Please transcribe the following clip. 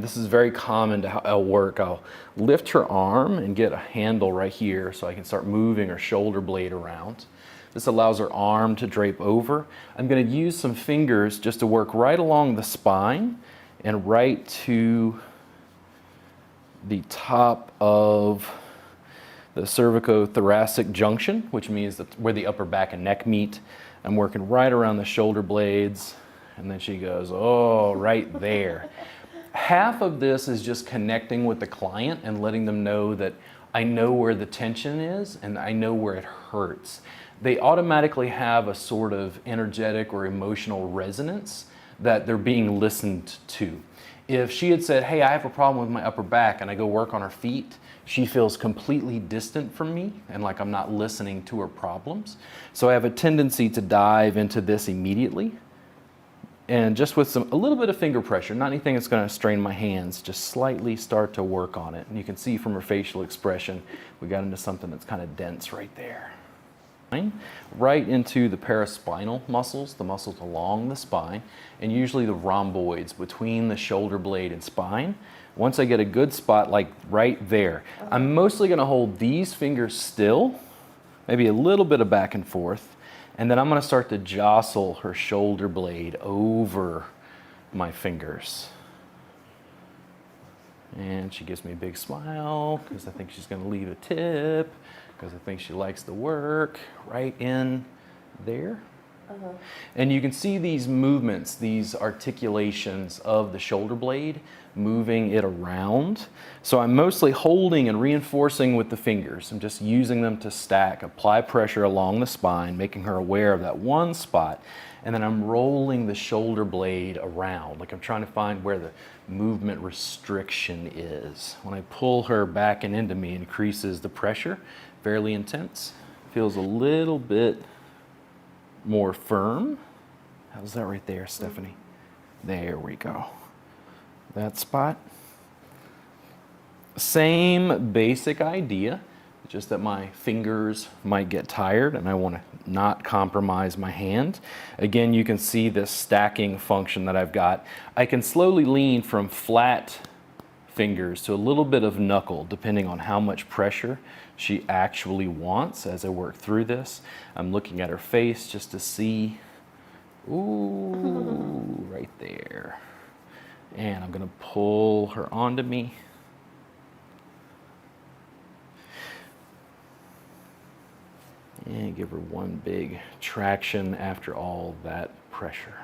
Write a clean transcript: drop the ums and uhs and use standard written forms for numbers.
This is very common to how I'll work. I'll lift her arm and get a handle right here so I can start moving her shoulder blade around. This allows her arm to drape over. I'm going to use some fingers just to work right along the spine and right to the top of the cervicothoracic junction, which means that where the upper back and neck meet. I'm working right around the shoulder blades, and then she goes, oh, right there. Half of this is just connecting with the client and letting them know that I know where the tension is and I know where it hurts. They automatically have a sort of energetic or emotional resonance that they're being listened to. If she had said, hey, I have a problem with my upper back, and I go work on her feet, she feels completely distant from me and like I'm not listening to her problems. So I have a tendency to dive into this immediately. And just with a little bit of finger pressure, not anything that's going to strain my hands, just slightly start to work on it. And you can see from her facial expression, we got into something that's kind of dense right there. Right into the paraspinal muscles, the muscles along the spine, and usually the rhomboids between the shoulder blade and spine. Once I get a good spot like right there, I'm mostly going to hold these fingers still, maybe a little bit of back and forth. And then I'm going to start to jostle her shoulder blade over my fingers. And she gives me a big smile because I think she's going to leave a tip, because I think she likes the work right in there. And you can see these movements, these articulations of the shoulder blade, moving it around. So I'm mostly holding and reinforcing with the fingers. I'm just using them to stack, apply pressure along the spine, making her aware of that one spot. And then I'm rolling the shoulder blade around, like I'm trying to find where the movement restriction is. When I pull her back and into me, it increases the pressure, fairly intense. Feels a little bit more firm. How's that right there, Stephanie? There we go. That spot. Same basic idea, just that my fingers might get tired and I want to not compromise my hand. Again, you can see this stacking function that I've got. I can slowly lean from flat fingers to a little bit of knuckle, depending on how much pressure she actually wants as I work through this. I'm looking at her face just to see, ooh, right there. And I'm gonna pull her onto me. And give her one big traction after all that pressure.